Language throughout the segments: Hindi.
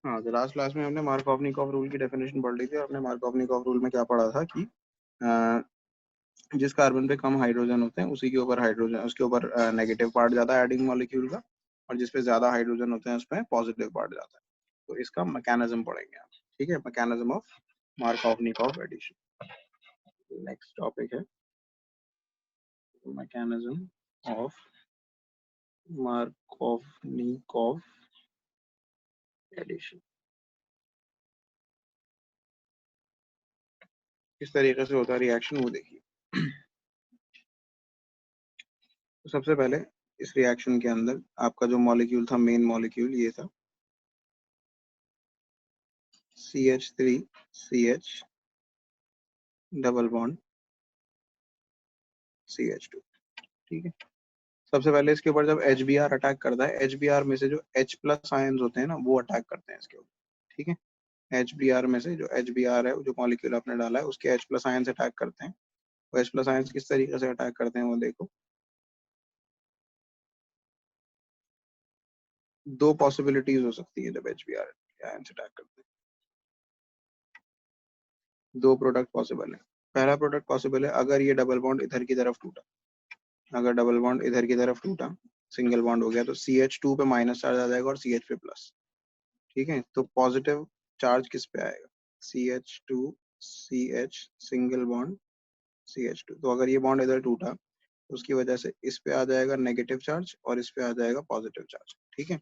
हाँ, तो लास्ट क्लास में हमने मार्कोवनिकॉफ रूल की डेफिनेशन पढ़ ली थी और हमने मार्कोवनिकॉफ रूल में क्या पढ़ा था कि जिस कार्बन पे कम हाइड्रोजन होते हैं उसी के ऊपर हाइड्रोजन, उसके ऊपर नेगेटिव पार्ट जाता है एडिंग मॉलिक्यूल का, और जिस पे ज्यादा हाइड्रोजन होते हैं उसमें पॉजिटिव पार्ट जाता है। तो इसका मैकेनिज्म पढ़ेंगे आप, ठीक है, mechanism of Markovnikov addition. Next topic है मैकेनिज्म ऑफ मार्कोवनिकॉफ एडिशन। किस तरीके से होता है रिएक्शन वो देखिए। तो सबसे पहले इस रिएक्शन के अंदर आपका जो मॉलिक्यूल था, मेन मॉलिक्यूल ये था CH3CH डबल बॉन्ड CH2, ठीक है। सबसे पहले इसके ऊपर जब HBr अटैक करता है, HBr में से जो H प्लस आयंस होते हैं ना वो अटैक करते हैं इसके ऊपर, ठीक है। HBr में से जो HBr है, जो मॉलिक्यूल आपने डाला है उसके H प्लस आयंस अटैक करते हैं। वो H प्लस आयंस किस तरीके से अटैक करते हैं वो देखो। दो पॉसिबिलिटीज हो सकती है जब HBr आयंस अटैक करते हैं। दो प्रोडक्ट पॉसिबल है। पहला प्रोडक्ट पॉसिबल है अगर ये डबल बॉन्ड इधर की तरफ टूटा, अगर डबल बॉन्ड इधर की तरफ टूटा, सिंगल बॉन्ड हो गया, तो CH2 पे माइनस चार्ज आ जाएगा और CH पे प्लस, ठीक है। तो पॉजिटिव चार्ज किस पे आएगा, CH2 CH single bond CH2। तो अगर ये बॉन्ड इधर टूटा तो उसकी वजह से इस पे आ जाएगा नेगेटिव चार्ज और इस पे आ जाएगा पॉजिटिव चार्ज, ठीक है।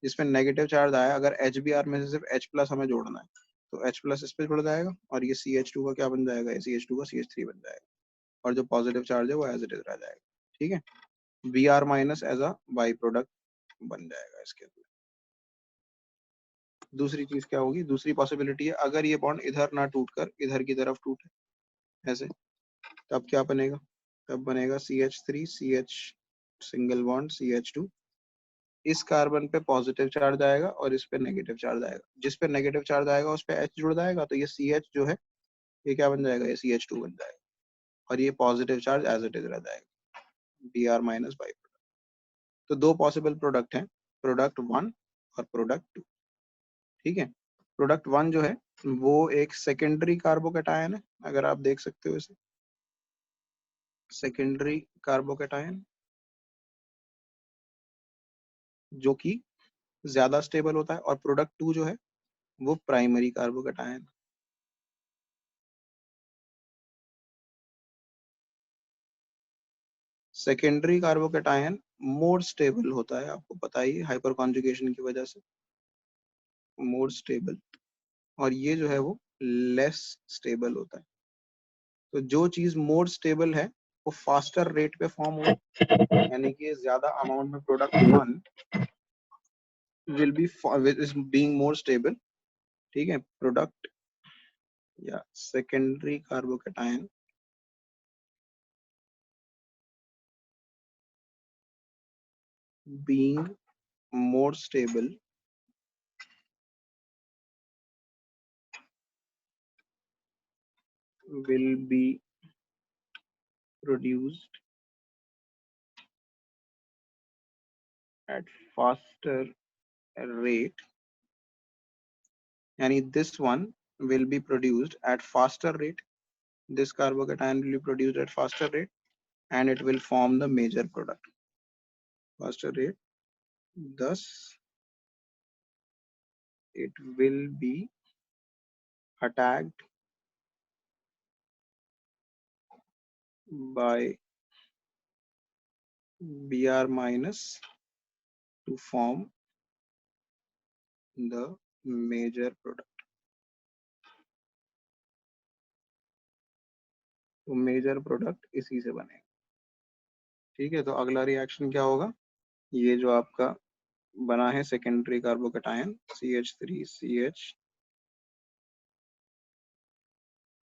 जिसमें नेगेटिव चार्ज आया, अगर HBr में से सिर्फ H प्लस हमें जोड़ना है तो H प्लस इस पे जुड़ जाएगा और ये CH2 का क्या बन जाएगा, ये CH2 का CH3 बन जाएगा, और जो पॉजिटिव चार्ज है वो एज इट इज रह जाएगा, ठीक है। Br minus as a by product बन जाएगा इसके अंदर। दूसरी चीज क्या होगी, दूसरी पॉसिबिलिटी है अगर ये बॉन्ड इधर ना टूटकर इधर की तरफ टूटे ऐसे, तब क्या बनेगा, तब बनेगा CH3 CH single bond CH2। इस कार्बन पे पॉजिटिव चार्ज आएगा और इस पे नेगेटिव चार्ज आएगा, जिस पे नेगेटिव चार्ज आएगा उस पे H जुड़ जाएगा, तो ये CH जो है ये क्या बन जाएगा, ये CH2 बन जाएगा, और ये positive charge as it is रह जाएगा, Br माइनस बाई प्रोडक्ट। तो दो पॉसिबल प्रोडक्ट हैं, प्रोडक्ट 1 और प्रोडक्ट 2, ठीक है। प्रोडक्ट 1 जो है वो एक सेकेंडरी कार्बोकैटायन है, अगर आप देख सकते हो इसे, सेकेंडरी कार्बोकैटायन जो कि ज्यादा स्टेबल होता है, और प्रोडक्ट 2 जो है वो primary carbocation. Secondary carbocation more stable होता है, आपको पता ही है, हाइपर कॉन्जुगेशन की वजह से मोर स्टेबल, और ये जो है वो लेस स्टेबल होता है। तो जो चीज मोर स्टेबल है वो फास्टर रेट पे फॉर्म हो, यानी कि ज्यादा अमाउंट में product 1 will be is being more stable, ठीक है। प्रोडक्ट या secondary carbocation being more stable will be produced at faster rate, yani this one will be produced at faster rate, this carbocation will be produced at faster rate and it will form the major product, faster rate, thus it will be attacked by Br minus to form the major product। तो मेजर प्रोडक्ट इसी से बनेगा, ठीक है। तो अगला रिएक्शन क्या होगा, ये जो आपका बना है secondary carbocation CH3CH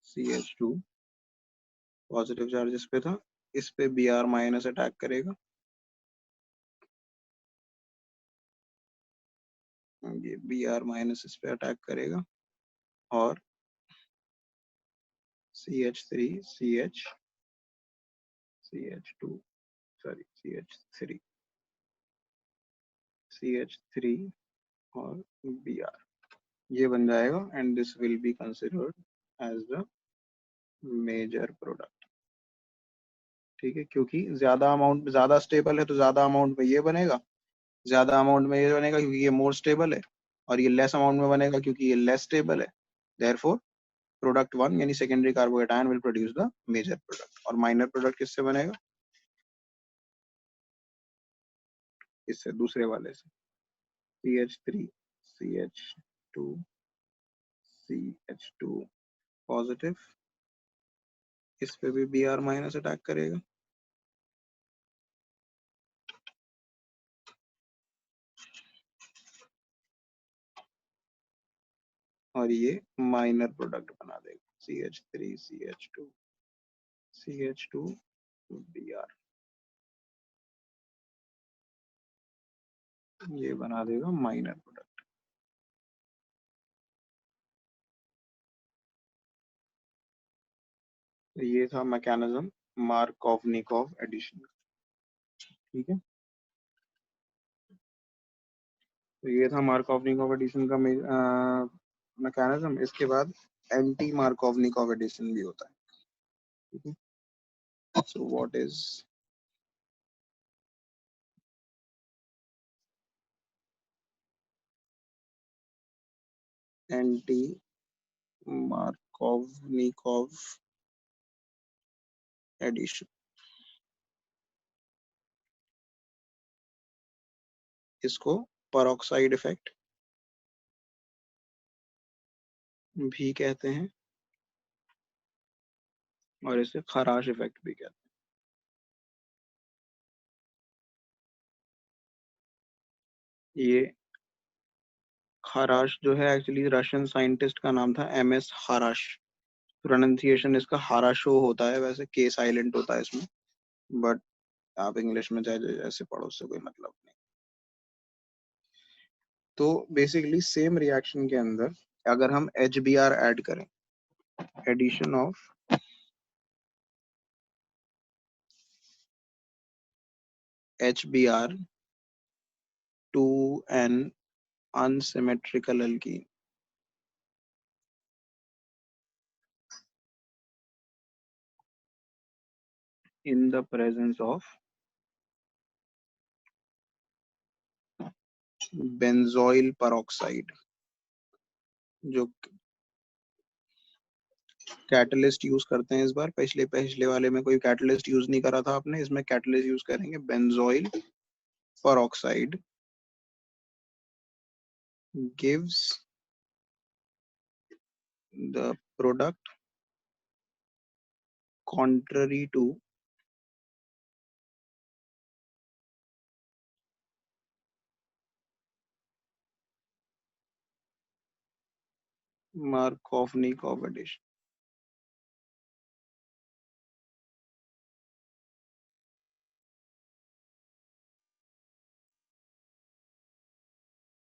CH2, positive charge इस पे था, इस पे Br माइनस अटैक करेगा, ये Br माइनस इस पे अटैक करेगा, और CH3CH CH2 sorry CH3 CH3 और Br, ये बन जाएगा and this will be considered as the major product. ठीक है, क्योंकि ज्यादा अमाउंट, ज्यादा स्टेबल है तो ज्यादा अमाउंट में ये बनेगा, ज्यादा अमाउंट में ये बनेगा क्योंकि ये मोर स्टेबल है, और ये लेस अमाउंट में बनेगा क्योंकि ये लेस स्टेबल है। देयरफॉर प्रोडक्ट वन यानी secondary carbocation will produce the major product. और माइनर प्रोडक्ट किससे बनेगा? इससे, दूसरे वाले से, CH3 CH2 CH2 पॉजिटिव, इस पे भी Br माइनस अटैक करेगा, और ये माइनर प्रोडक्ट बना देगा, CH3 CH2 CH2 Br, ये बना देगा माइनर प्रोडक्ट। तो ये था मैकेनिज्म मार्कोवनिकोव एडिशन। ठीक है, तो ये था मार्कोवनिकोव एडिशन का मैकेनिज्म। इसके बाद एंटी मार्कोवनिकोव एडिशन भी होता है। ठीक है, so what is anti Markovnikov addition? इसको पेरोक्साइड इफेक्ट भी कहते हैं, और इसे खराश इफेक्ट भी कहते हैं। ये खराश जो है एक्चुअली रशियन साइंटिस्ट का नाम था, MS हराश। प्रोनाउंसिएशन इसका हाराशो होता है, वैसे के साइलेंट होता है इसमें, बट आप इंग्लिश में चाहे जैसे पढ़ो उससे कोई मतलब नहीं। तो बेसिकली सेम रिएक्शन के अंदर अगर हम HBr ऐड करें, addition of HBr to an unsymmetrical alkene, in the presence of benzoyl peroxide, जो कैटलिस्ट यूज करते हैं इस बार, पिछले पिछले वाले में कोई कैटलिस्ट यूज नहीं करा था आपने, इसमें कैटलिस्ट यूज करेंगे, benzoyl peroxide gives the product contrary to Markovnikov addition।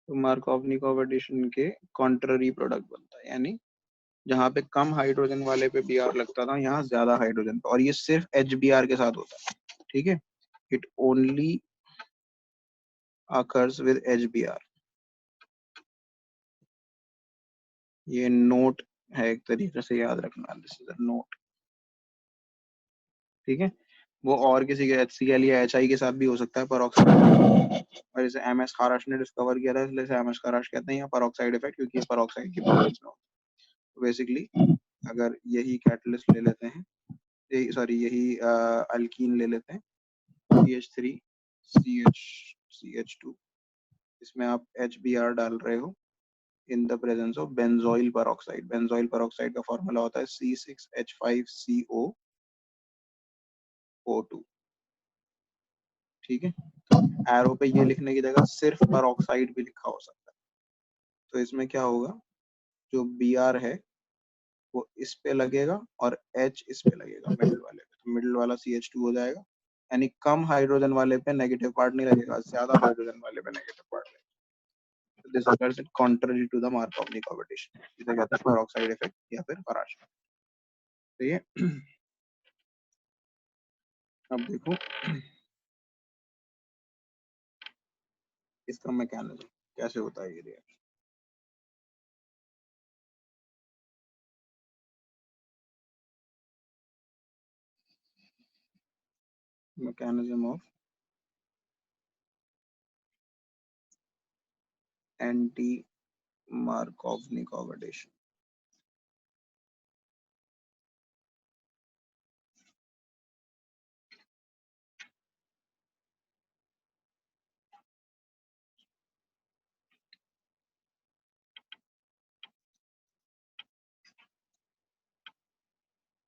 तो मार्कोवनिकोव एडिशन के कॉन्ट्ररी प्रोडक्ट बनता है, यानी जहाँ पे कम हाइड्रोजन वाले पे Br लगता था, यहाँ ज्यादा हाइड्रोजन पे, और ये सिर्फ HBr के साथ होता है। ठीक है, it only occurs with HBr। ये नोट है एक तरीके से, याद रखना, दिस इज अ नोट। ठीक है, वो और किसी के HCl या HI के साथ भी हो सकता है peroxide, और इसे MS खाराश ने डिस्कवर किया था, इसलिए इसे MS खाराश कहते हैं, या peroxide इफेक्ट, क्योंकि ये peroxide की प्रेजेंस में होता है। तो बेसिकली अगर यही कैटलिस्ट ले लेते हैं, यही सॉरी यही अल्कीन ले लेते हैं, CH3 CH2, इसमें आप HBr डाल रहे हो इन the presence of benzoyl peroxide. Benzoyl peroxide का फॉर्मूला होता है C6H5CO O2। ठीक है, एरो पे ये लिखने की जगह सिर्फ पेरोक्साइड भी लिखा हो सकता है। तो इसमें क्या होगा, जो Br है वो इस पे लगेगा और H इस पे लगेगा, मिडिल वाले पे, तो मिडिल वाला CH2 हो जाएगा, यानी कम हाइड्रोजन वाले पे नेगेटिव पार्ट नहीं लगेगा, ज्यादा हाइड्रोजन वाले पे नेगेटिव पार्ट लगेगा। This occurs contrary to the Markovnikov addition, इसे कहते हैं पेरोक्साइड इफेक्ट या फिर पराश। तो ये अब देखो इसका मैकेनिज्म कैसे होता है ये reaction. mechanism of anti-Markovnikov addition.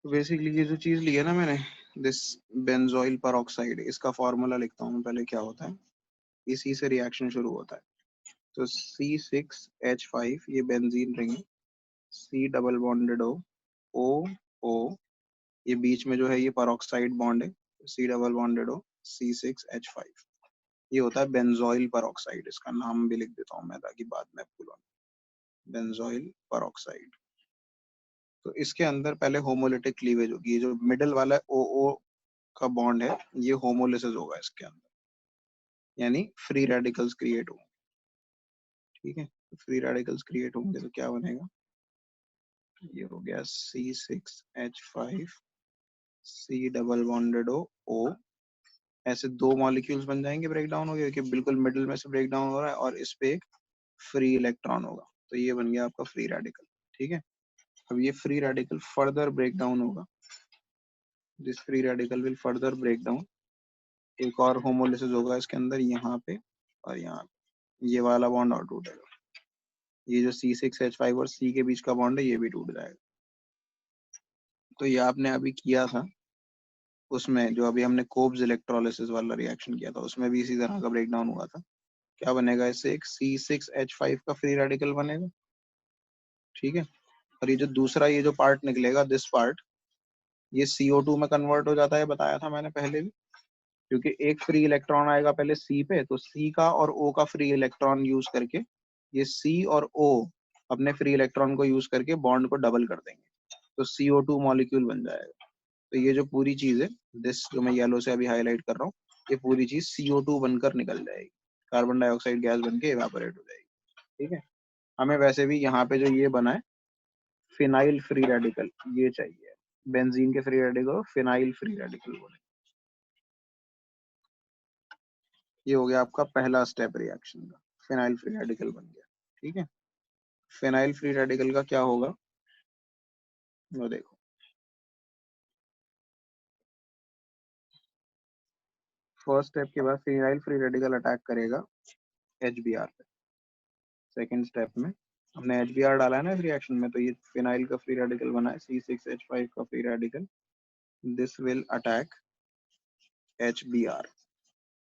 Basically ये जो चीज ली है ना मैंने, दिस बेंजोइल परऑक्साइड, इसका फॉर्मूला लिखता हूँ पहले। क्या होता है, इसी से रिएक्शन शुरू होता है। तो C6H5 ये benzene ring, C double bonded O O, ये बीच में जो है ये परऑक्साइड बॉन्ड है, C double bonded O C6H5, ये होता है बेंजोइल परऑक्साइड। इसका नाम भी लिख देता हूँ मैं ताकि बाद में भूलो। Benzoyl peroxide. तो इसके अंदर पहले होमोलिटिक क्लीवेज होगी। ये जो मिडिल वाला ओ ओ का बॉन्ड है, ये होमोलिसिस होगा इसके अंदर, यानी फ्री रेडिकल्स क्रिएट होंगे। ठीक है, फ्री रेडिकल्स क्रिएट होंगे तो क्या बनेगा, ये हो गया C6H5 C double bonded O। ऐसे दो मॉलिक्यूल्स बन जाएंगे, ब्रेक डाउन हो गया कि बिल्कुल मिडिल में से ब्रेक डाउन हो रहा है, और इस पे एक फ्री इलेक्ट्रॉन होगा, तो ये बन गया आपका फ्री रेडिकल। ठीक है, अब ये free radical further break down होगा, this free radical will further break down, एक और होमोलिसिस होगा इसके अंदर, यहाँ पे और यहाँ पे, ये वाला बॉन्ड और टूटेगा। ये जो C6H5 और C के बीच का बॉन्ड है ये भी टूट जाएगा। तो ये आपने अभी किया था उसमें, जो अभी हमने कोब्स इलेक्ट्रोलिसिस वाला रिएक्शन किया था, उसमें भी इसी तरह का ब्रेकडाउन हुआ था। क्या बनेगा, इससे एक C6H5 का फ्री रेडिकल बनेगा। ठीक है, और ये जो दूसरा ये जो पार्ट निकलेगा, दिस पार्ट, ये CO2 में कन्वर्ट हो जाता है, बताया था मैंने पहले भी, क्योंकि एक फ्री इलेक्ट्रॉन आएगा पहले C पे, तो C का और O का फ्री इलेक्ट्रॉन यूज करके ये C और O अपने फ्री इलेक्ट्रॉन को यूज करके बॉन्ड को डबल कर देंगे, तो CO2 मॉलिक्यूल बन जाएगा। तो ये जो पूरी चीज है, दिस जो मैं येलो से अभी हाईलाइट कर रहा हूँ, ये पूरी चीज CO2 बनकर निकल जाएगी, कार्बन डाइऑक्साइड गैस बन के इवेपोरेट हो जाएगी। ठीक है, हमें वैसे भी यहाँ पे जो ये बना है फिनाइल फ्री रेडिकल, ये चाहिए। बेंजीन के free radical phenyl free radical बोले। ये हो गया आपका पहला स्टेप रिएक्शन का, फिनाइल फ्री रेडिकल बन गया। ठीक है, फिनाइल फ्री रेडिकल का क्या होगा, वो देखो। फर्स्ट स्टेप के बाद फिनाइल फ्री रेडिकल अटैक करेगा HBr पे। सेकेंड स्टेप में हमने HBr डाला है ना इस रिएक्शन में, तो ये फिनाइल का फ्री रेडिकल बना है C6H5 का free radical, this will attack HBr।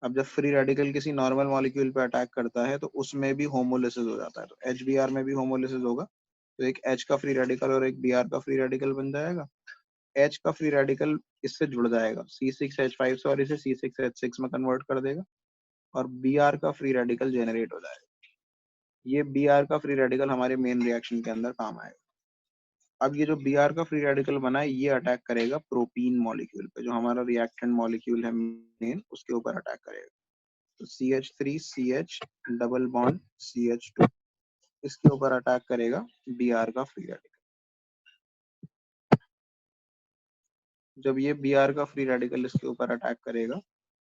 अब जब फ्री रेडिकल किसी नॉर्मल मॉलिक्यूल पे अटैक करता है तो उसमें भी होमोलिसिस हो जाता है, तो HBr में भी होमोलिसिस होगा, तो एक H का फ्री रेडिकल और एक Br का फ्री रेडिकल बन जाएगा। H का फ्री रेडिकल इससे जुड़ जाएगा C6H5 से, और इसे C6H6 में कन्वर्ट कर देगा, और Br का फ्री रेडिकल जनरेट हो जाएगा। ये Br का फ्री रेडिकल हमारे मेन रिएक्शन के अंदर काम आएगा। अब ये जो Br का फ्री रेडिकल बना है, ये अटैक करेगा प्रोपीन मॉलिक्यूल पे, जो हमारा रिएक्टेंट मॉलिक्यूल है मेन, उसके ऊपर अटैक करेगा। तो CH3CH डबल बॉन्ड CH2, इसके ऊपर अटैक करेगा Br का फ्री रेडिकल। जब ये Br का फ्री रेडिकल इसके ऊपर अटैक करेगा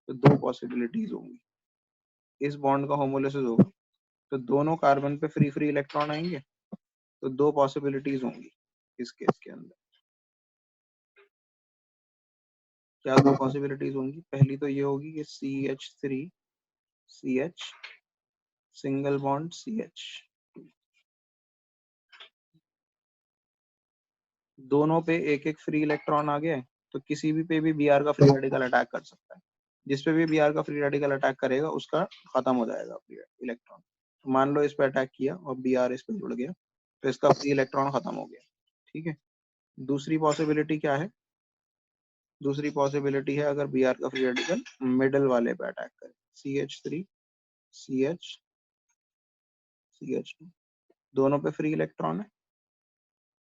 तो दो पॉसिबिलिटीज होंगी, इस बॉन्ड का होमोलिसिस होगा तो दोनों कार्बन पे फ्री फ्री इलेक्ट्रॉन आएंगे, तो दो पॉसिबिलिटीज होंगी इस केस के अंदर। क्या दो पॉसिबिलिटीज होंगी, पहली तो ये होगी कि CH3CH सिंगल बॉन्ड CH, दोनों पे एक एक फ्री इलेक्ट्रॉन आ गया है, तो किसी भी पे भी Br का फ्री रेडिकल अटैक कर सकता है। जिस पे भी Br का फ्री रेडिकल अटैक करेगा उसका खत्म हो जाएगा फ्री इलेक्ट्रॉन। तो मान लो इस पे अटैक किया और Br इस पे जुड़ गया, तो इसका फ्री इलेक्ट्रॉन खत्म हो गया। ठीक है, दूसरी पॉसिबिलिटी क्या है, दूसरी पॉसिबिलिटी है अगर Br का फ्री रेडिकल मिडल वाले पे अटैक करे, CH3CH CH2, दोनों पे फ्री इलेक्ट्रॉन है,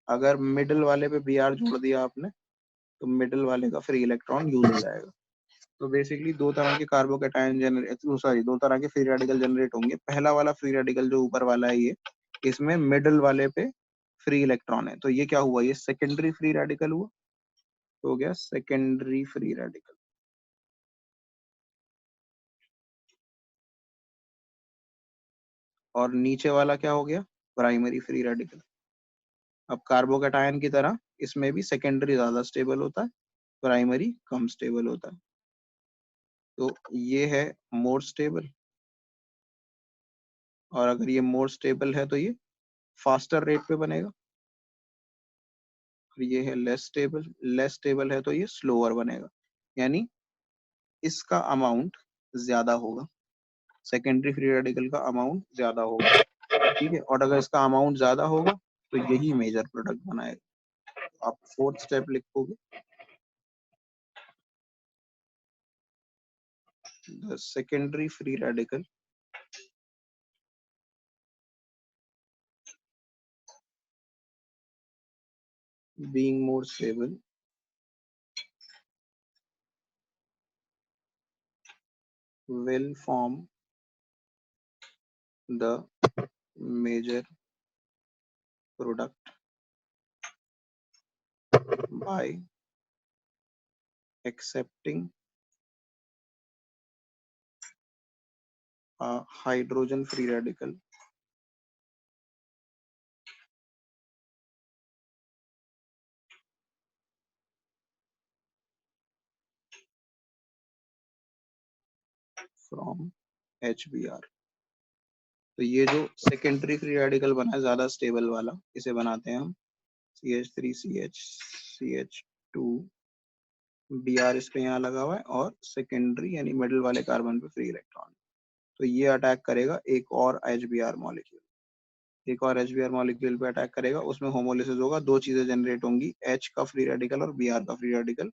अगर मिडल वाले पे Br जोड़ दिया आपने तो मिडल वाले का फ्री इलेक्ट्रॉन यूज हो जाएगा। तो बेसिकली दो तरह के कार्बोकेटायन जनरेट, सॉरी, दो तरह के फ्री रेडिकल जनरेट होंगे। पहला वाला फ्री रेडिकल जो ऊपर वाला है, ये इसमें मिडल वाले पे फ्री इलेक्ट्रॉन है, तो ये क्या हुआ, ये सेकेंडरी फ्री रेडिकल हुआ, तो हो गया सेकेंडरी फ्री रेडिकल। और नीचे वाला क्या हो गया, प्राइमरी फ्री रेडिकल। अब कार्बोकैटायन की तरह इसमें भी सेकेंडरी ज्यादा स्टेबल होता है, प्राइमरी कम स्टेबल होता है। तो ये है मोर स्टेबल, और अगर ये मोर स्टेबल है तो ये फास्टर रेट पे बनेगा। ये है लेस स्टेबल है तो ये स्लोअर बनेगा, यानी इसका अमाउंट ज्यादा होगा, सेकेंडरी फ्री रेडिकल का अमाउंट ज्यादा होगा। ठीक है, और अगर इसका अमाउंट ज्यादा होगा तो यही मेजर प्रोडक्ट बनाएगा। आप फोर्थ स्टेप लिखोगे, the secondary free radical being more stable will form the major product by accepting a hydrogen free radical from HBr। तो ये जो सेकेंडरी फ्री रेडिकल बना है ज्यादा स्टेबल वाला, इसे बनाते हैं हम CH3CH2 Br इस पे यहाँ लगा हुआ है, और सेकेंडरी यानी मिडिल वाले कार्बन पे फ्री इलेक्ट्रॉन। तो ये अटैक करेगा एक और HBr मॉलिक्यूल, एक और HBr मॉलिक्यूल पे अटैक करेगा, उसमें होमोलिसिस होगा, दो चीजें जनरेट होंगी, H का फ्री रेडिकल और Br का फ्री रेडिकल।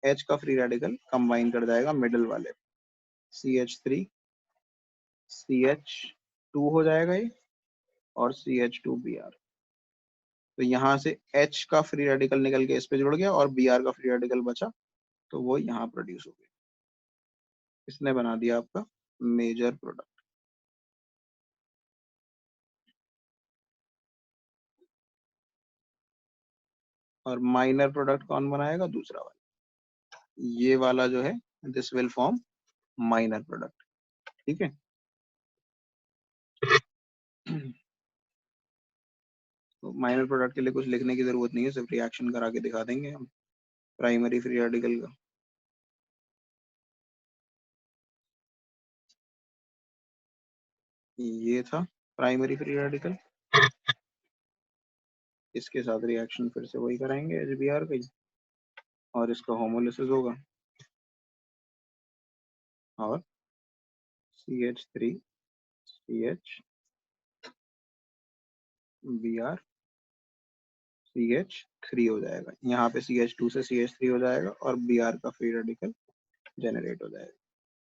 H का फ्री रेडिकल कंबाइन कर जाएगा मिडिल वाले, CH3CH2 हो जाएगा ये, और CH2Br। तो यहाँ से H का फ्री रेडिकल निकल के इस पे जुड़ गया और Br का फ्री रेडिकल बचा, तो वो यहाँ प्रोड्यूस हो गया। इसने बना दिया आपका मेजर प्रोडक्ट। और माइनर प्रोडक्ट कौन बनाएगा, दूसरा वाला, ये वाला जो है, this will form minor product. ठीक है। तो माइनर प्रोडक्ट के लिए कुछ लिखने की जरूरत नहीं है, सिर्फ रिएक्शन करा के दिखा देंगे हम प्राइमरी फ्री रेडिकल का। ये था प्राइमरी फ्री रेडिकल, इसके साथ रिएक्शन फिर से वही कराएंगे HBr का ही, और इसका होमोलिसिस होगा, और CH3CH CH3 हो जाएगा, यहाँ पे CH2 से CH3 हो जाएगा, और Br का फ्री रेडिकल जनरेट हो जाएगा।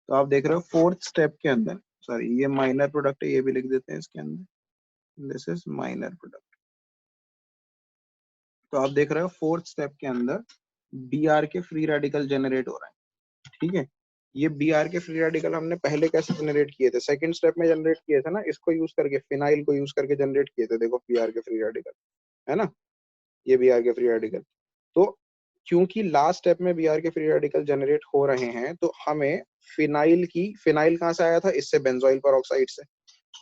तो आप देख रहे हो फोर्थ स्टेप के अंदर, सॉरी ये माइनर प्रोडक्ट है, ये भी लिख देते हैं इसके अंदर, दिस इज माइनर प्रोडक्ट। तो आप देख रहे हो फोर्थ स्टेप के अंदर Br के फ्री रेडिकल जनरेट हो रहे हैं। ठीक है, ये Br के फ्री रेडिकल हमने पहले कैसे जनरेट किए थे, सेकंड स्टेप में जनरेट किए थे ना, इसको यूज करके, फिनाइल को यूज करके जनरेट किए थे। देखो Br के फ्री रेडिकल है ना, ये Br के फ्री रेडिकल। तो क्योंकि लास्ट स्टेप में Br के फ्री रेडिकल जनरेट हो रहे हैं, तो हमें फिनाइल कहाँ से आया था, इससे बेंजोइल पेरोक्साइड से।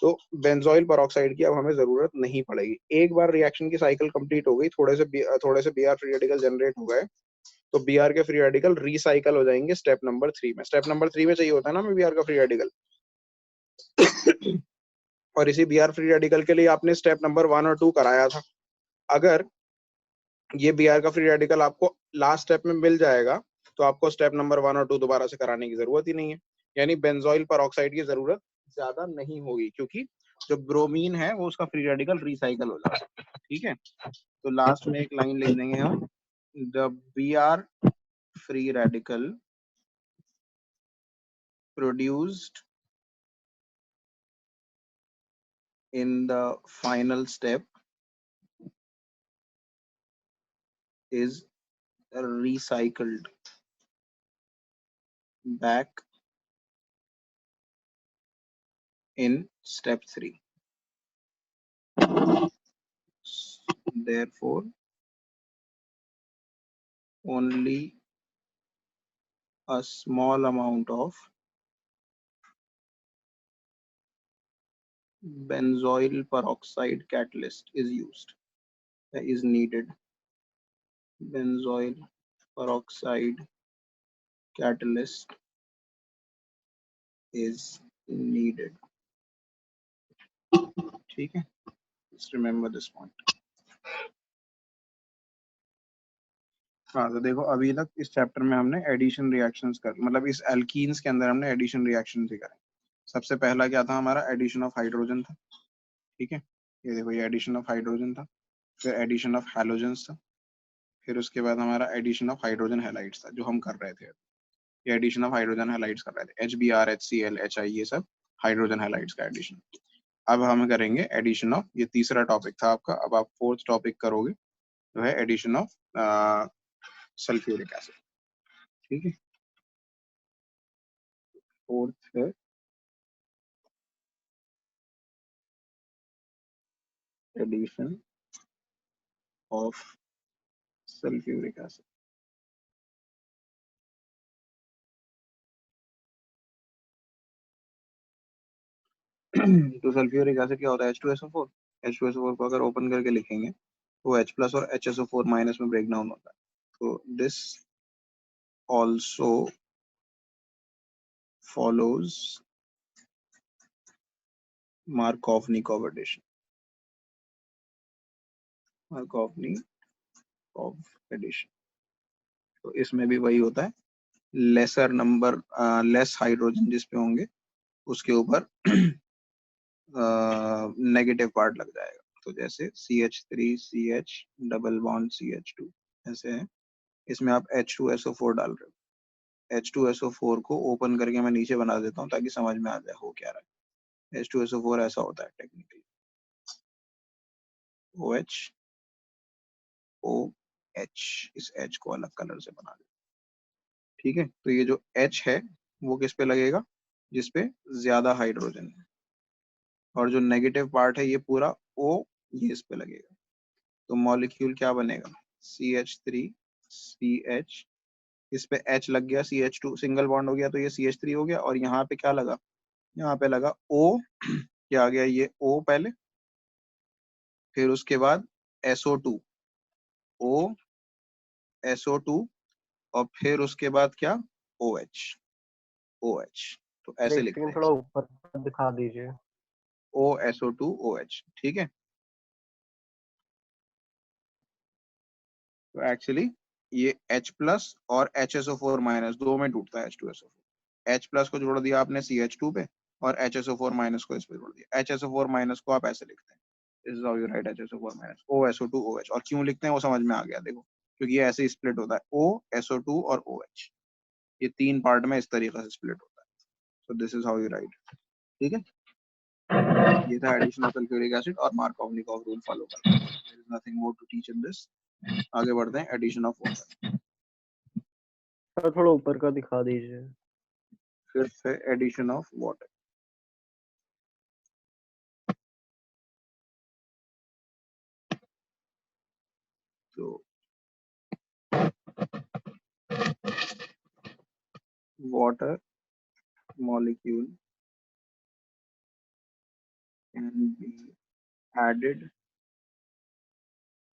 तो बेंजोइल पेरोक्साइड की अब हमें जरूरत नहीं पड़ेगी। एक बार रिएक्शन की साइकिल कंप्लीट हो गई, थोड़े से Br फ्री रेडिकल जनरेट हो गए, तो Br के फ्री रेडिकल रिसाइकल हो जाएंगे स्टेप नंबर 3 में। स्टेप नंबर 3 में चाहिए होता है ना हमें Br का फ्री रेडिकल। और इसी Br फ्री रेडिकल के लिए आपने स्टेप नंबर 1 और 2 कराया था। अगर ये Br का फ्री रेडिकल आपको लास्ट स्टेप में मिल जाएगा, तो आपको स्टेप नंबर 1 और 2 दोबारा से कराने की जरूरत ही नहीं है, यानी बेंजोइल पेरोक्साइड की जरूरत ज्यादा नहीं होगी, क्योंकि जो ब्रोमीन है वो उसका फ्री रेडिकल रिसाइकल हो जाएगा। ठीक है, तो लास्ट में एक लाइन लिख देंगे हम, the Br free radical produced in the final step is recycled back in step 3. Therefore, only a small amount of benzoyl peroxide catalyst is needed. Benzoyl peroxide catalyst is needed. ठीक है, just remember this point. हाँ तो देखो अभी तक इस चैप्टर में हमने एडिशन रिएक्शंस कर मतलब इस एल्कीन्स के अंदर हमने एडिशन रिएक्शन ही करे। सबसे पहला क्या था हमारा एडिशन ऑफ हाइड्रोजन था, ठीक है, ये देखो ये एडिशन ऑफ हाइड्रोजन था, फिर एडिशन ऑफ हैलोजेंस था, फिर उसके बाद हमारा एडिशन ऑफ हाइड्रोजन हैलाइड्स था जो हम कर रहे थे। ये एडिशन ऑफ हाइड्रोजन हैलाइड्स कर रहे थे, HBr HCl HI ये सब हाइड्रोजन हैलाइड्स का एडिशन। अब हम करेंगे एडिशन ऑफ, ये तीसरा टॉपिक था आपका, अब आप फोर्थ टॉपिक करोगे जो है एडिशन ऑफ सल्फ्यूरिक एसिड, ठीक है। फोर्थ है एडिशन ऑफ सल्फ्यूरिक एसिड। तो सल्फ्यूरिक एसिड क्या होता है, H2SO4। H2SO4 को अगर ओपन करके लिखेंगे तो H प्लस और HSO4 माइनस में ब्रेक डाउन होता है। तो this also follows Markovnikov addition. Markovnikov addition। तो इसमें भी वही होता है, लेसर नंबर लेस हाइड्रोजन जिस पे होंगे उसके ऊपर नेगेटिव पार्ट लग जाएगा। तो जैसे CH3CH डबल बॉन्ड CH2 ऐसे है, इसमें आप H2SO4 डाल रहे हो। H2SO4 को ओपन करके मैं नीचे बना देता हूँ ताकि समझ में आ जाए हो क्या रहा है। H2SO4 ऐसा होता है टेक्निकली, OH OH, इस H को अलग कलर से बना दे, ठीक है। तो ये जो H है वो किस पे लगेगा, जिस पे ज्यादा हाइड्रोजन है, और जो नेगेटिव पार्ट है ये पूरा O ये इस पे लगेगा। तो मॉलिक्यूल क्या बनेगा, CH3CH, इस पे H लग गया, CH2 सिंगल बॉन्ड हो गया तो ये CH3 हो गया, और यहाँ पे क्या लगा, यहाँ पे लगा O, क्या आ गया ये O पहले, फिर उसके बाद SO2, O SO2, और फिर उसके बाद क्या OH OH। तो ऐसे ब्रेक लिखते स्क्रीन हैं थोड़ा ऊपर दिखा दीजिए। OSO2 OH, ठीक है। तो एक्चुअली ये H प्लस और HSO4 माइनस दो में टूटता है H2SO4। H प्लस को जोड़ दिया आपने CH2 पे और HSO4 माइनस को इस पे जोड़ दिया। HSO4 माइनस को आप ऐसे लिखते हैं, this is how you right HSO4 minus OSO2 OH। और क्यों लिखते हैं वो समझ में आ गया देखो, क्योंकि ये ऐसे स्प्लिट होता है OSO2 और OH, ये तीन पार्ट में इस तरीके से स्प्लिट होता है। So this is how you right, ठीक है। ये था एडिशन ऑफ सल्फ्यूरिक एसिड और मार्कोवनिकॉव रूल फॉलो करना है, there is nothing more to teach in this. आगे बढ़ते हैं, एडिशन ऑफ वाटर। सर थोड़ा ऊपर का दिखा दीजिए। फिर से एडिशन ऑफ वाटर। तो water molecule can be added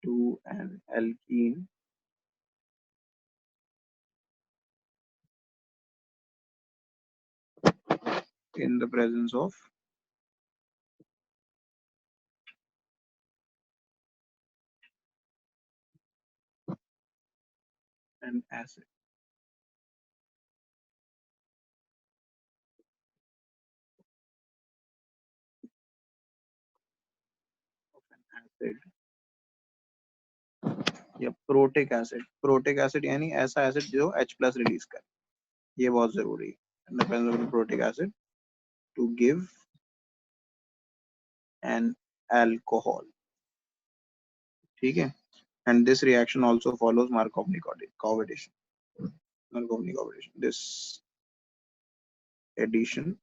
to an alkene in the presence of an acid. Acid या प्रोटिक एसिड। प्रोटिक एसिड यानी ऐसा एसिड जो H प्लस रिलीज करे, ये बहुत जरूरी है। In the presence of protic acid to give an alcohol, ठीक है। And this reaction also follows Markovnikov addition. Markovnikov addition. This addition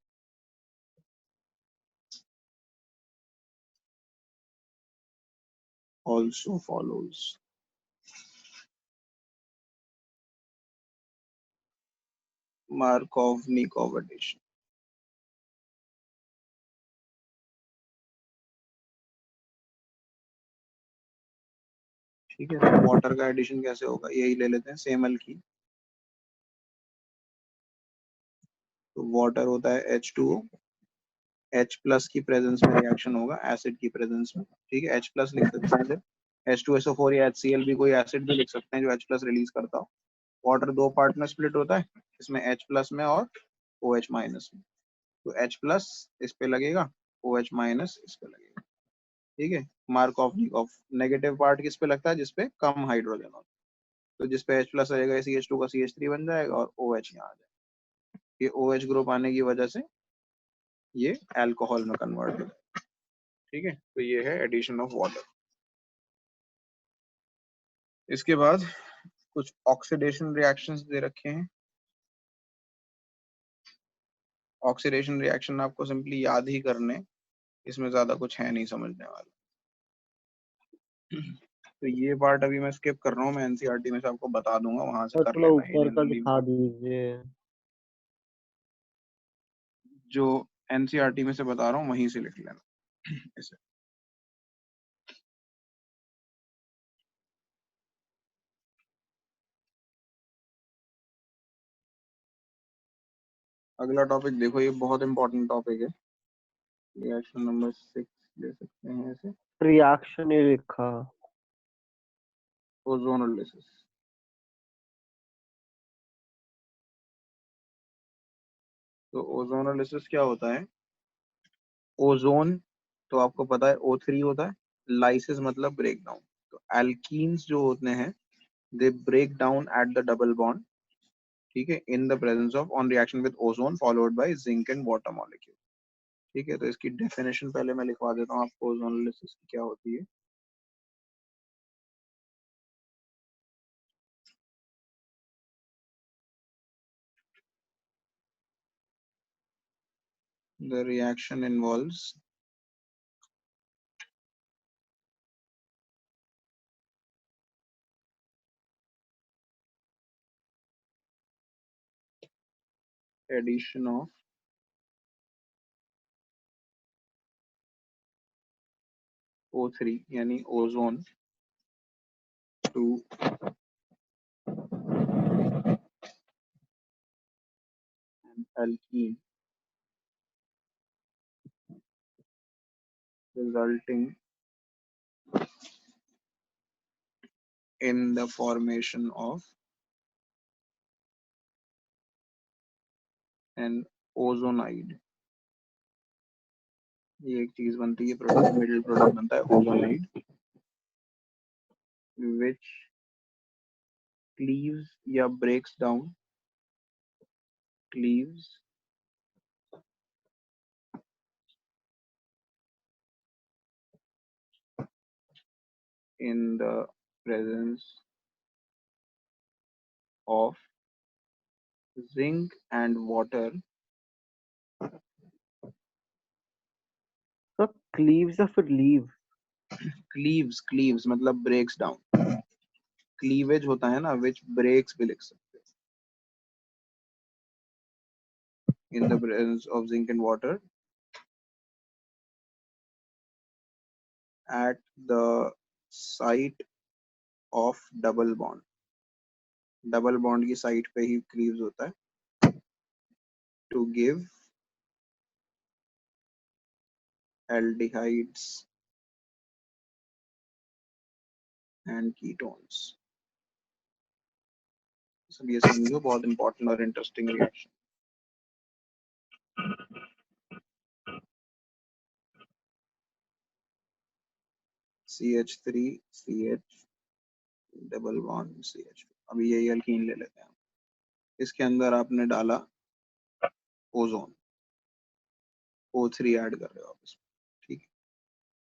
also follows Markovnikov addition. ठीक है, तो वाटर का एडिशन कैसे होगा, यही ले लेते हैं सेम अल्कीन। तो वाटर होता है H2O, H प्लस की प्रेजेंस में रिएक्शन होगा एसिड की प्रेजेंस में। ठीक है, H प्लस लिख सकते हैं, H2SO4 या HCl भी कोई एसिड भी लिख सकते हैं जो H प्लस रिलीज करता हो। वाटर दो पार्ट में स्प्लिट होता है, इसमें H प्लस में और OH माइनस में। तो H प्लस इस पे लगेगा, OH माइनस इस पे लगेगा। ठीक है, mark of of negative part किस पे लगता है, जिसपे कम हाइड्रोजन हो। तो जिसपे H प्लस रहेगा CH2 का CH3 बन जाएगा और OH यहाँ आ जाएगा। ये OH ग्रुप आने की वजह से ये अल्कोहल में कन्वर्ट हो। ठीक है, तो ये है एडिशन ऑफ वाटर। इसके बाद कुछ ऑक्सीडेशन रिएक्शंस दे रखे हैं। ऑक्सीडेशन रिएक्शन आपको सिंपली याद ही करने, इसमें ज्यादा कुछ है नहीं समझने वाला। तो ये पार्ट अभी मैं स्किप कर रहा हूँ, मैं एनसीईआरटी में से आपको बता दूंगा, वहां से सर कर थोड़ा लेना ये ऊपर का जनरली। दिखा दीजिए। जो एनसीईआरटी में से बता रहा हूँ वहीं से लिख लेना इसे। अगला टॉपिक देखो, ये बहुत इंपॉर्टेंट टॉपिक है। रिएक्शन नंबर 6 ले सकते हैं इसे, रिएक्शन ही लिखा। ओजोनोलिसिस। तो ओजोनोलिसिस क्या होता है? ओजोन तो आपको पता है O3 होता है, लाइसिस मतलब ब्रेक डाउन। तो एल्कीन्स जो होते हैं, they break down at the double bond, ठीक है, in the presence of on reaction with ozone followed by zinc and water molecule. ठीक है, तो इसकी डेफिनेशन पहले मैं लिखवा देता हूँ आपको, ओजोनोलिसिस क्या होती है। The reaction involves addition of O3 यानी ozone to alkene, resulting in the formation of an ozonide। ये एक चीज बनती है, प्रोडक्ट मिडिल प्रोडक्ट बनता है ओजोनाइड, which cleaves या breaks down, cleaves in the presence of zinc and water। Sir cleaves या फिर लीव? क्लीव्स मतलब ब्रेक्स डाउन, क्लीवेज होता है ना, which breaks भी लिख सकते हैं। in the presence of zinc and water at the site of double bond, double bond की साइड पे ही क्लीव्स होता है, to give aldehydes and ketones. सब ये समझो, बहुत इंपॉर्टेंट और interesting reaction. CH3 CH double bond CH। अभी यही अल्कीन ले लेते हैं, इसके अंदर आपने डाला ओजोन, O3 ऐड कर रहे हो आप इसमें। ठीक है,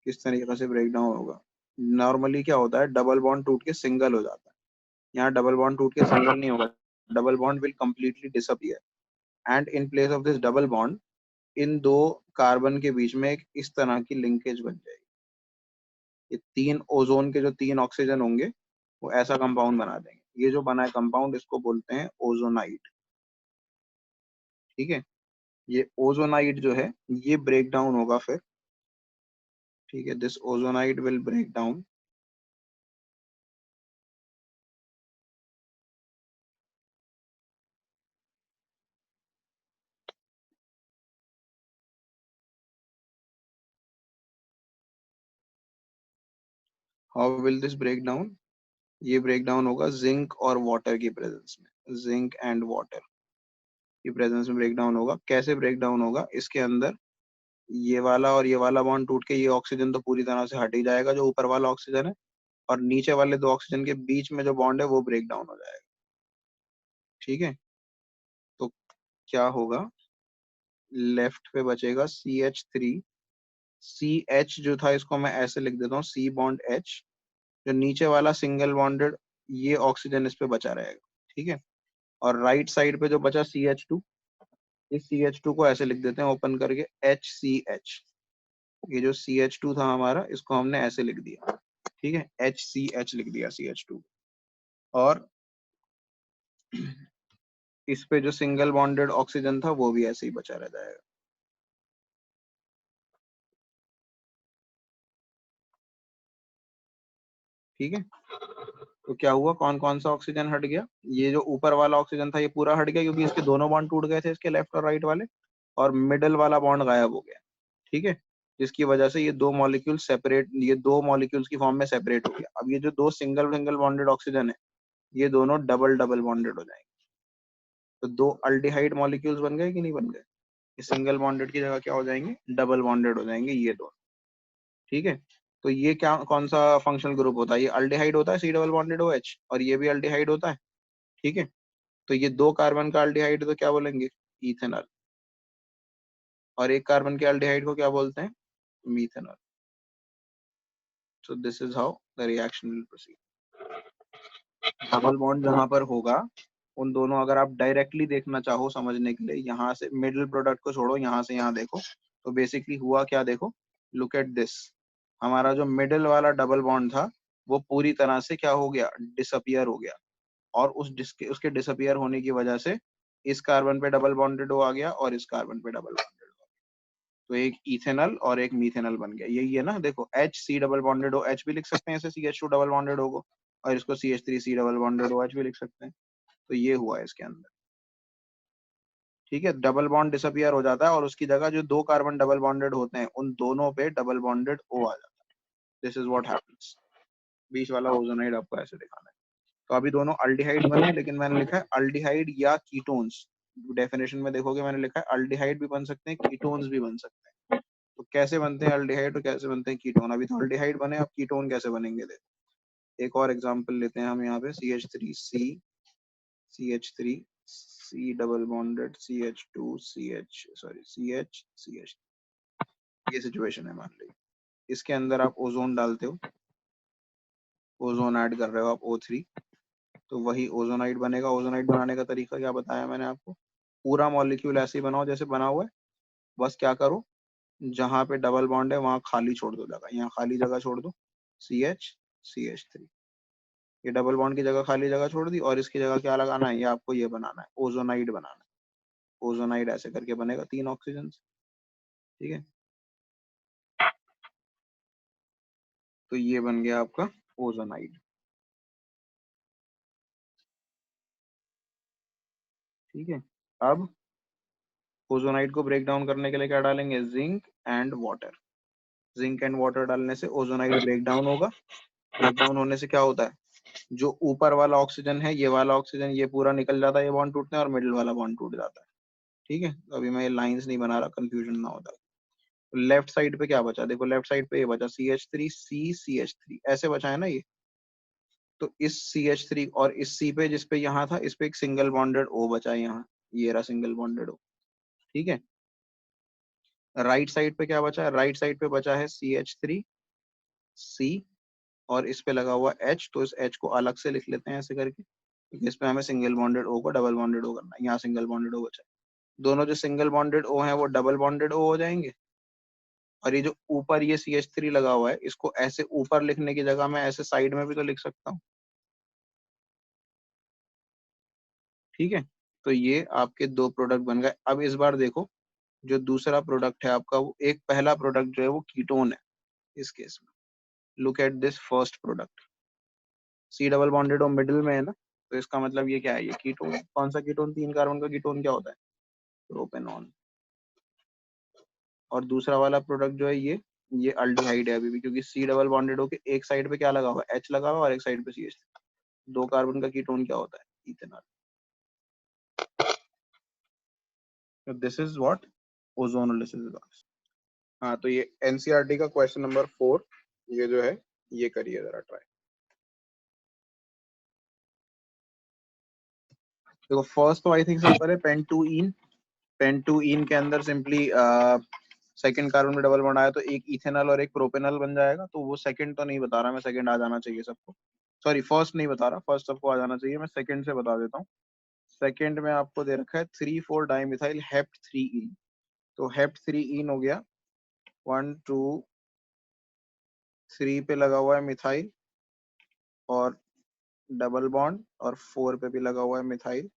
किस तरीके से ब्रेक डाउन होगा? नॉर्मली क्या होता है, डबल बॉन्ड टूट के सिंगल हो जाता है, यहाँ डबल बॉन्ड टूट के सिंगल नहीं होगा, double bond will completely disappear and in place of this double bond, इन दो कार्बन के बीच में एक इस तरह की लिंकेज बन जाएगी। ये तीन ओजोन के जो तीन ऑक्सीजन होंगे वो ऐसा कंपाउंड बना देंगे। ये जो बना है कंपाउंड, इसको बोलते हैं ओजोनाइड। ठीक है, ये ओजोनाइड जो है ये ब्रेक डाउन होगा फिर। ठीक है, this ozonide will break down how will this break down? ये ब्रेक डाउन होगा जिंक और वाटर की प्रेजेंस में, जिंक एंड वाटर की प्रेजेंस में ब्रेक डाउन होगा। कैसे ब्रेक डाउन होगा? इसके अंदर ये वाला और ये वाला बॉन्ड टूट के ये ऑक्सीजन तो पूरी तरह से हट ही जाएगा जो ऊपर वाला ऑक्सीजन है, और नीचे वाले दो ऑक्सीजन के बीच में जो बॉन्ड है वो ब्रेक डाउन हो जाएगा। ठीक है, तो क्या होगा? लेफ्ट पे बचेगा CH3। CH जो था इसको मैं ऐसे लिख देता हूँ, C बॉन्ड H। जो नीचे वाला सिंगल बॉन्डेड ये ऑक्सीजन इस पे बचा रहेगा। ठीक है, और राइट साइड पे जो बचा CH2, इस CH2 को ऐसे लिख देते हैं ओपन करके HCH। ये जो CH2 था हमारा, इसको हमने ऐसे लिख दिया। ठीक है, HCH लिख दिया CH2। और इस पे जो सिंगल बॉन्डेड ऑक्सीजन था वो भी ऐसे ही बचा रह जाएगा। ठीक है, तो क्या हुआ? कौन कौन सा ऑक्सीजन हट गया? ये जो ऊपर वाला ऑक्सीजन था ये पूरा हट गया क्योंकि इसके दोनों बॉन्ड टूट गए थे, इसके लेफ्ट और राइट वाले, और मिडल वाला बॉन्ड गायब हो गया। ठीक है, जिसकी वजह से ये दो मॉलिक्यूल सेपरेट, ये दो मॉलिक्यूल्स की फॉर्म में सेपरेट हो गया। अब ये जो दो सिंगल सिंगल बॉन्डेड ऑक्सीजन है ये दोनों डबल डबल बॉन्डेड हो जाएंगे। तो दो अल्डिहाइड मॉलिक्यूल्स बन गए कि नहीं बन गए? ये सिंगल बॉन्डेड की जगह क्या हो जाएंगे? डबल बॉन्डेड हो जाएंगे ये दोनों। ठीक है, तो ये क्या, कौन सा फंक्शनल ग्रुप होता है? ये अल्डिहाइड होता है, C डबल बॉन्डेड OH, और ये भी अल्डिहाइड होता है। ठीक है, तो ये दो कार्बन का अल्डिहाइड तो क्या बोलेंगे? इथेनॉल। और एक कार्बन के अल्डिहाइड को क्या बोलते हैं? Methanol. So this is how the reaction will proceed. Double bond जहां पर होगा उन दोनों, अगर आप डायरेक्टली देखना चाहो समझने के लिए, यहाँ से मिडिल प्रोडक्ट को छोड़ो, यहाँ से यहाँ देखो, तो बेसिकली हुआ क्या देखो, लुक एट दिस। हमारा जो मिडिल वाला डबल बॉन्ड था वो पूरी तरह से क्या हो गया? डिसअपियर हो गया। और उसके डिसअपियर होने की वजह से इस कार्बन पे डबल बॉन्डेड ओ आ गया और इस कार्बन पे डबल बॉन्डेड ओ। तो एक इथेनॉल और एक मीथेनॉल बन गया। यही है ना, देखो HC डबल बॉन्डेड ओ H भी लिख सकते हैं ऐसे, CH2 डबल बॉन्डेड O को, और इसको CH3C डबल बॉन्डेड OH भी लिख सकते हैं। तो ये हुआ है इसके अंदर। ठीक है, डबल बॉन्ड डिसअपियर हो जाता है और उसकी जगह जो दो कार्बन डबल बॉन्डेड होते हैं उन दोनों पे डबल बॉन्डेड O आ जाता है। This is what happens. बीच वाला ओजोनाइड आपको ऐसे दिखाना है। तो अभी दोनों अल्डिहाइड बने, लेकिन मैंने लिखा है अल्डिहाइड या कीटोन्स। डेफिनेशन में देखोगे मैंने लिखा है अल्डिहाइड भी बन सकते हैं, कीटोन्स भी बन सकते हैं। तो कैसे बनते हैं अल्डिहाइड और कैसे बनते हैं कीटोन? अभी तो अल्डिहाइड बने, अब कीटोन कैसे बनेंगे देखो। एक और एग्जांपल लेते हैं हम यहाँ पे, CH3C डबल बॉन्डेड CH, ये सिचुएशन है मान लीजिए। इसके अंदर आप ओजोन डालते हो, ओजोन ऐड कर रहे हो आप O3, तो वही ओजोनाइड बनेगा। ओजोनाइड बनाने का तरीका क्या बताया मैंने आपको? पूरा मॉलिक्यूल ऐसे ही बनाओ जैसे बना हुआ है, बस क्या करो, जहां पे डबल बॉन्ड है वहां खाली छोड़ दो जगह, यहाँ खाली जगह छोड़ दो, CH3। ये डबल बॉन्ड की जगह खाली जगह छोड़ दी, और इसकी जगह क्या लगाना है? ये आपको ये बनाना है, ओजोनाइड बनाना है। ओजोनाइड ऐसे करके बनेगा, 3 ऑक्सीजन। ठीक है, तो ये बन गया आपका ओजोनाइड। ठीक है, अब ओजोनाइड को ब्रेक डाउन करने के लिए क्या डालेंगे? Zinc and water. Zinc and water डालने से ओजोनाइड ब्रेक डाउन होगा। ब्रेक डाउन होने से क्या होता है? जो ऊपर वाला ऑक्सीजन है, ये वाला ऑक्सीजन, ये पूरा निकल जाता है, ये बॉन्ड टूटते हैं, और मिडिल वाला बॉन्ड टूट जाता है। ठीक है, तो अभी मैं ये लाइंस नहीं बना रहा, कंफ्यूजन ना होता। तो लेफ्ट साइड पे क्या बचा? देखो लेफ्ट साइड पे ये बचा CH3C CH3 ऐसे बचा है ना ये। तो इस CH3 और इस C पे, जिस पे यहाँ था, इस पे एक सिंगल बॉन्डेड O बचा है यहाँ, ये रहा सिंगल बॉन्डेड O। ठीक है, राइट साइड पे क्या बचा है? राइट साइड पे बचा है CH3C, और इस पे लगा हुआ H, तो इस H को अलग से लिख लेते हैं ऐसे करके, क्योंकि इस पे हमें सिंगल बॉन्डेड O को डबल बॉन्डेड O करना है। यहाँ सिंगल बॉन्डेड O बचा है। दोनों जो सिंगल बॉन्डेड O हैं वो डबल बॉन्डेड O हो जाएंगे। और ये जो ऊपर ये CH3 लगा हुआ है, इसको ऐसे ऊपर लिखने की जगह मैं ऐसे साइड में भी तो लिख सकता हूँ। ठीक है, तो ये आपके दो प्रोडक्ट बन गए। अब इस बार देखो, जो दूसरा प्रोडक्ट है आपका, वो एक पहला प्रोडक्ट जो है वो कीटोन है इस केस में। Look at this first product. C double bonded और मिडिल में है ना, तो इसका मतलब ये क्या है? ये कीटोन। कौन सा कीटोन? 3 कार्बन का कीटोन क्या होता है? प्रोपेनॉन। और दूसरा वाला प्रोडक्ट जो है ये ये अल्डिहाइड है अभी भी, क्योंकि C डबल बॉन्डेड होके एक साइड पे क्या लगा हुआ है, H लगा हुआ है, और एक साइड पे CH। दो कार्बन का कीटोन क्या होता है, इथेनॉल। तो this is what ozonolysis is. हाँ, तो ये एनसीईआरटी का क्वेश्चन नंबर 4 ये जो है ये करिए जरा ट्राई। देखो फर्स्ट तो आई थिंक सिंपल है, पेंटुईन। पेंटुईन के अंदर सिंपली सेकंड कार्बन में डबल बॉन्ड आया तो एक इथेनॉल और एक प्रोपेनॉल बन जाएगा। तो वो सेकंड तो नहीं बता रहा मैं, सेकंड आ जाना चाहिए सबको। सॉरी फर्स्ट नहीं बता रहा, फर्स्ट सबको आ जाना चाहिए, मैं सेकंड से बता देता हूँ। सेकंड में आपको दे रखा है 3,4 डाइमिथाइल हेप्ट 3 इन। तो हेप्ट 3 इन हो गया, 1 2 3 पे लगा हुआ है मिथाइल और डबल बॉन्ड, और 4 पे भी लगा हुआ है मिथाइल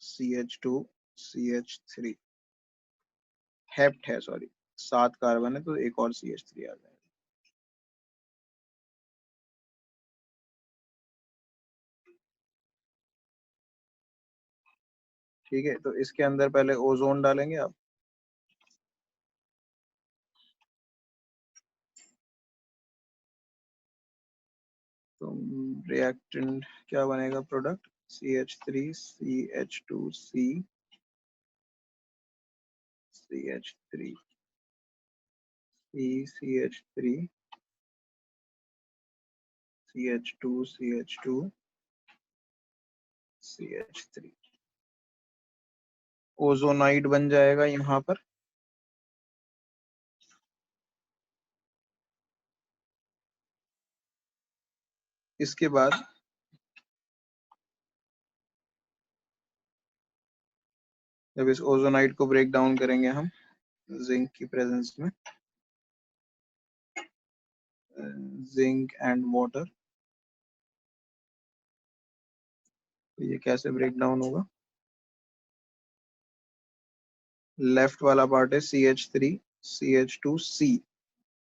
CH2 CH3। हेप्ट है, सॉरी 7 कार्बन है तो एक और CH3 आ जाएगा। ठीक है, तो इसके अंदर पहले ओजोन डालेंगे आप। तो रिएक्टेंट क्या बनेगा, product CH3 CH2C CH3 CH3 CH2 CH2 CH3। Ozonide बन जाएगा यहाँ पर। इसके बाद जब इस ओजोनाइड को ब्रेक डाउन करेंगे हम जिंक की प्रेजेंस में, जिंक एंड वाटर, तो ये कैसे ब्रेक डाउन होगा। लेफ्ट वाला पार्ट है CH3 CH2C,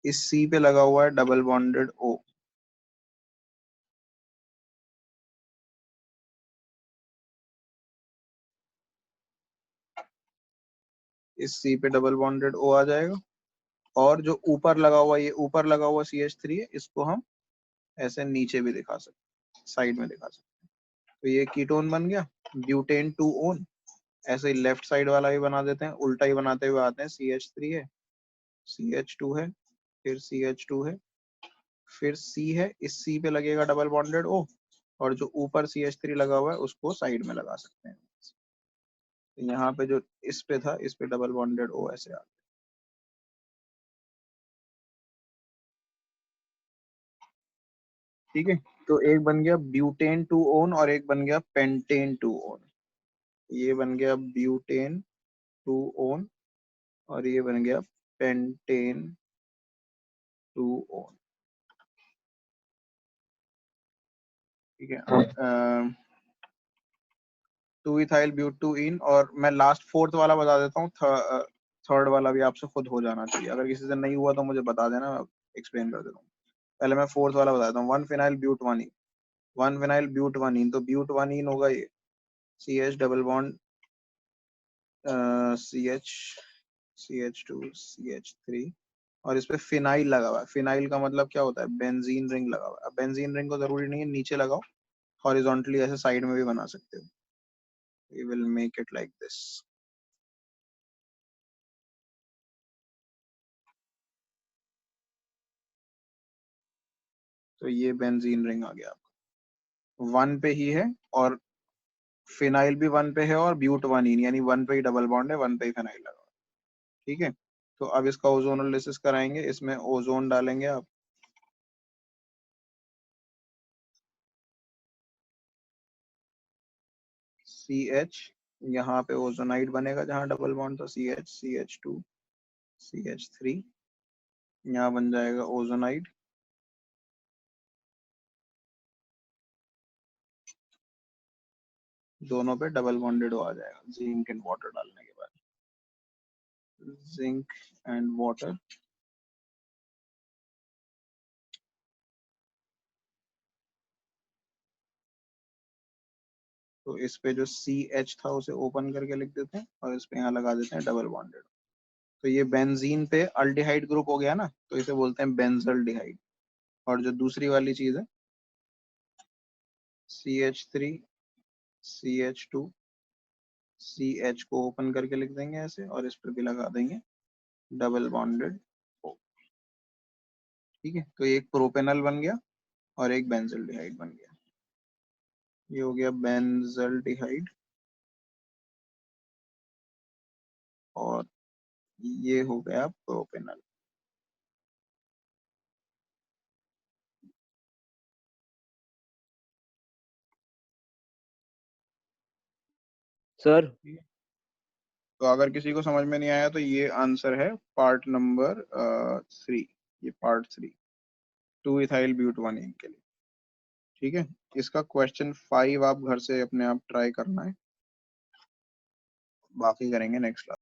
इस C पे लगा हुआ है डबल बॉन्डेड O। इस C पे डबल बॉन्डेड O आ जाएगा, और जो ऊपर लगा हुआ, ये ऊपर लगा हुआ CH3 है, इसको हम ऐसे नीचे भी दिखा सकते हैं, साइड में दिखा सकते हैं। तो ये कीटोन बन गया ब्यूटेन 2 ओन। ऐसे ही लेफ्ट साइड वाला भी बना देते हैं, उल्टा ही बनाते हुए आते हैं। CH3 है, CH2 है, फिर CH2 है, फिर C है, इस C पे लगेगा डबल बॉन्डेड O, और जो ऊपर CH3 लगा हुआ है उसको साइड में लगा सकते हैं। तो यहाँ पे जो इस पे था, इस पे डबल बॉन्डेड O ऐसे आ। ठीक है, तो एक बन गया ब्यूटेन 2 ओन और एक बन गया पेंटेन 2 ओन। ये बन गया ब्यूटेन 2 ओन और ये बन गया पेंटेन 2 ओन। ठीक है, 2 इथाइल ब्यूट 2 इन, और मैं लास्ट फोर्थ वाला बता देता हूँ। थर्ड वाला भी आपसे खुद हो जाना चाहिए, अगर किसी से नहीं हुआ तो मुझे बता देना, मैं एक्सप्लेन कर देता हूँ। पहले मैं फोर्थ वाला बताता हूँ, 1 फिनाइल ब्यूट 1 इन। 1 फिनाइल ब्यूट 1 इन, तो ब्यूट 1 इन होगा ये CH double bond CH CH2 CH3, और इस पे फिनाइल लगा हुआ है। फिनाइल का मतलब क्या होता है, बेंजीन रिंग लगा हुआ है। अब बेंजीन रिंग को जरूरी नहीं है नीचे लगाओ, हॉरिजॉन्टली ऐसे साइड में भी बना सकते हो। We will make it like this। तो ये बेंजीन रिंग आ गया आपका, 1 पे ही है, और फिनाइल भी 1 पे है, और ब्यूट 1 इन, यानी 1 पे ही डबल बॉन्ड है, 1 पे ही फिनाइल लगा हुआ है। ठीक है, तो अब इसका ओजोनोलिसिस कराएंगे, इसमें ओजोन डालेंगे आप। CH, यहाँ पे ओजोनाइड बनेगा जहाँ डबल बॉन्ड था, CH CH2 CH3, यहाँ बन जाएगा ओजोनाइड। दोनों पे डबल बॉन्डेड आ जाएगा जिंक एंड वाटर डालने के बाद। जिंक एंड वाटर, तो इस पे जो CH था उसे ओपन करके लिख देते हैं, और इस पे यहाँ लगा देते हैं डबल बॉन्डेड। तो ये बेंजीन पे अल्डिहाइड ग्रुप हो गया ना, तो इसे बोलते हैं बेंजल्डिहाइड। और जो दूसरी वाली चीज है CH3 CH2 CH को ओपन करके लिख देंगे ऐसे, और इस पर भी लगा देंगे डबल बॉन्डेड O। ठीक है, तो एक प्रोपेनल बन गया और एक बेंजल्डिहाइड बन गया। ये हो गया बेंजल्डिहाइड और ये हो गया प्रोपेनल। सर तो अगर किसी को समझ में नहीं आया तो ये आंसर है पार्ट नंबर 3, ये पार्ट 3 2 इथाइल ब्यूट 1 के लिए। ठीक है, इसका क्वेश्चन 5 आप घर से अपने आप ट्राई करना है, बाकी करेंगे नेक्स्ट क्लास।